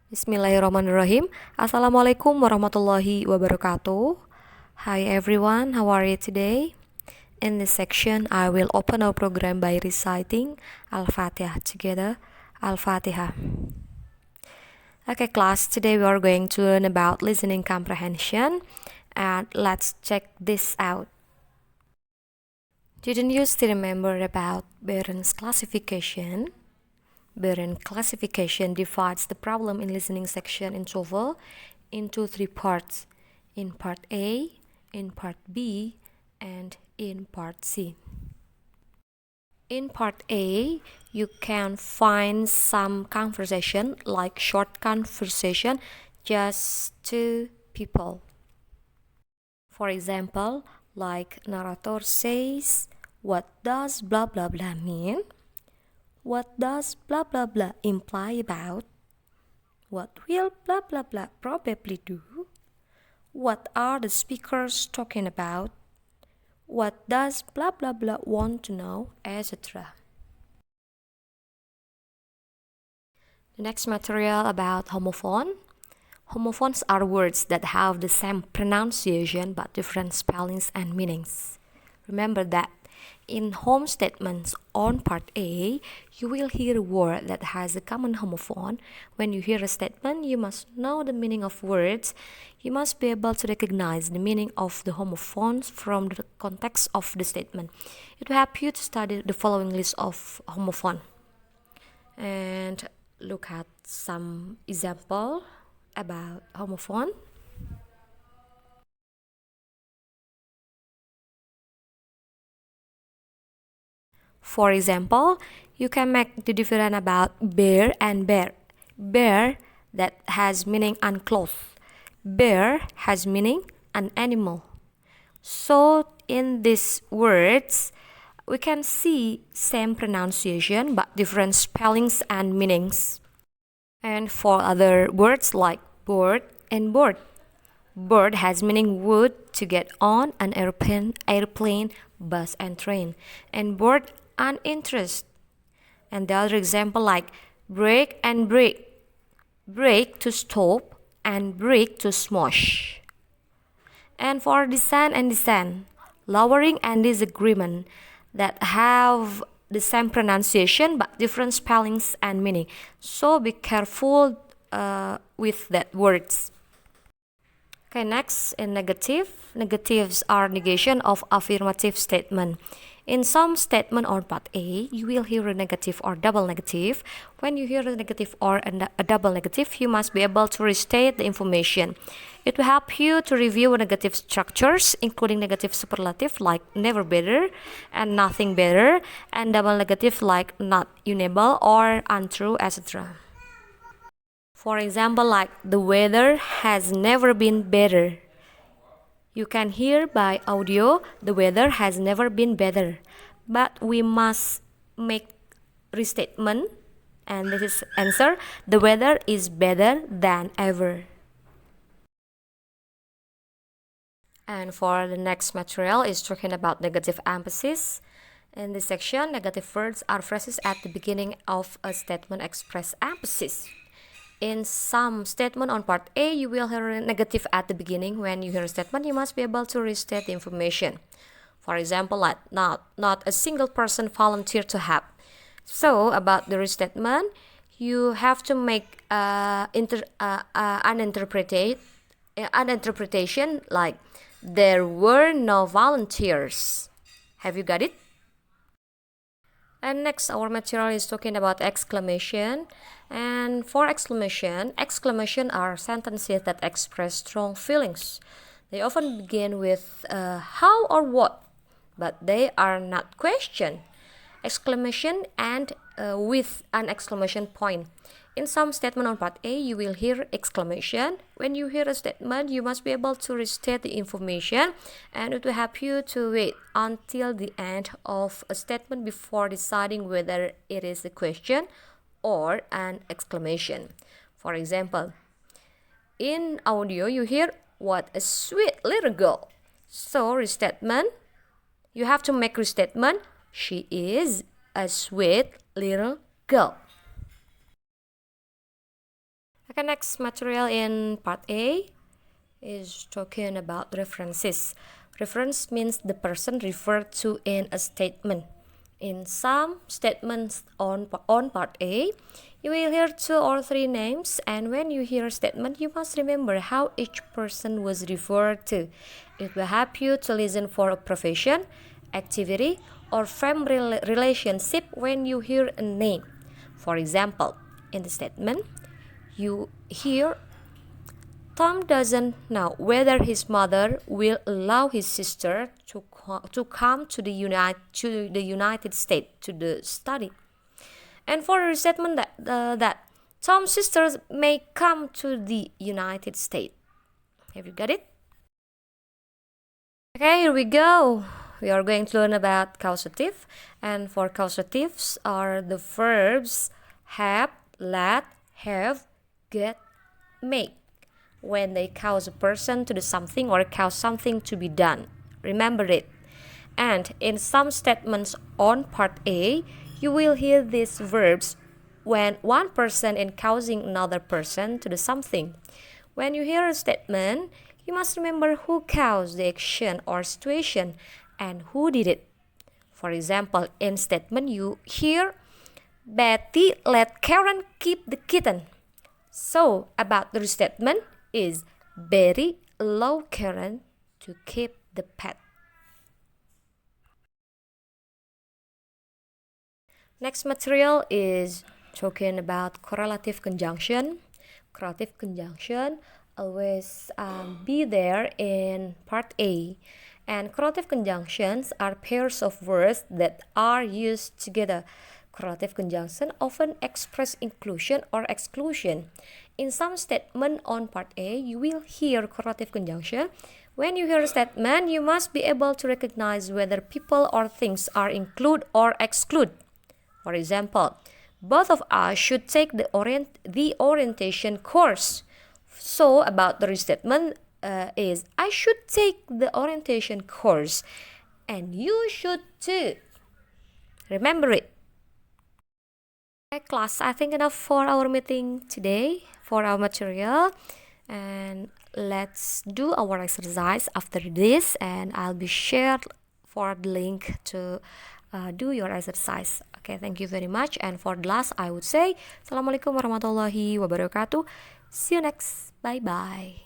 Bismillahirrahmanirrahim. Assalamualaikum warahmatullahi wabarakatuh. Hi everyone, how are you today? In this section, I will open our program by reciting Al-Fatihah together. Al-Fatihah. Okay, class, today we are going to learn about listening comprehension. And let's check this out. Didn't you still remember about Barron's classification? Barron classification divides the problem in listening section in TOEFL into three parts: in part A, in part B, and in part C. In part A, you can find some conversation, like short conversation, just two people. For example, like narrator says, "What does blah blah blah mean? What does blah blah blah imply about? What will blah blah blah probably do? What are the speakers talking about? What does blah blah blah want to know?" etc. The next material about homophone. Homophones are words that have the same pronunciation but different spellings and meanings. Remember that in home statements on part A, you will hear a word that has a common homophone. When you hear a statement, you must know the meaning of words. You must be able to recognize the meaning of the homophones from the context of the statement. It will help you to study the following list of homophone. And look at some example about homophone. For example, you can make the difference about bear and bear. Bear, that has meaning unclothed. Bear has meaning an animal. So in these words, we can see same pronunciation but different spellings and meanings. And for other words like bird and board, bird has meaning wood to get on an airplane, bus and train, and board an interest. And the other example like break and break, break to stop and break to smash. And for descent and descent, lowering and disagreement, that have the same pronunciation but different spellings and meaning. So be careful with that words. Okay, next in negative. Negatives are negation of affirmative statement. In some statement on part A, you will hear a negative or double negative. When you hear a negative or a double negative, you must be able to restate the information. It will help you to review negative structures, including negative superlative like never better and nothing better, and double negative like not unable or untrue, etc. For example, like the weather has never been better. You can hear by audio, the weather has never been better. But we must make restatement, and this is answer, the weather is better than ever. And for the next material is talking about negative emphasis. In this section, negative words are phrases at the beginning of a statement express emphasis. In some statement on part A, you will hear a negative at the beginning. When you hear a statement, you must be able to restate the information. For example, like not a single person volunteered to help. So about the restatement, you have to make an interpretation like there were no volunteers. Have you got it? And next, our material is talking about exclamation. And for exclamation are sentences that express strong feelings. They often begin with how or what, but they are not question. Exclamation and with an exclamation point. In some statement on part A, you will hear exclamation. When you hear a statement, you must be able to restate the information, and it will help you to wait until the end of a statement before deciding whether it is a question or an exclamation. For example, in audio, you hear what a sweet little girl. So restatement, you have to make restatement, she is a sweet little girl. Okay, next material in part A is talking about references. Reference means the person referred to in a statement. In some statements on part A, you will hear 2 or 3 names, and when you hear a statement, you must remember how each person was referred to. It will help you to listen for a profession, activity, or family relationship when you hear a name. For example, in the statement, you hear Tom doesn't know whether his mother will allow his sister to come to the United States to study. And for a statement that Tom's sisters may come to the United States. Have you got it? Okay, here we go. We are going to learn about causative. And for causatives are the verbs have, let, have, get, make, when they cause a person to do something or cause something to be done. Remember it. And in some statements on part A, you will hear these verbs when one person is causing another person to do something. When you hear a statement, you must remember who caused the action or situation and who did it. For example, in statement you hear, Betty let Karen keep the kitten. So, about the statement is Betty allowed Karen to keep the pet. Next material is talking about correlative conjunction. Correlative conjunction always be there in part A. And correlative conjunctions are pairs of words that are used together. Correlative conjunction often express inclusion or exclusion. In some statement on part A, you will hear correlative conjunction. When you hear a statement, you must be able to recognize whether people or things are include or exclude. For example, both of us should take the orientation course. So about the restatement is I should take the orientation course and you should too. Remember it. Okay, class, I think enough for our meeting today for our material, and let's do our exercise after this, and I'll be shared for the link to do your exercise. Okay, thank you very much. And for the last, I would say Assalamualaikum warahmatullahi wabarakatuh. See you next. Bye bye.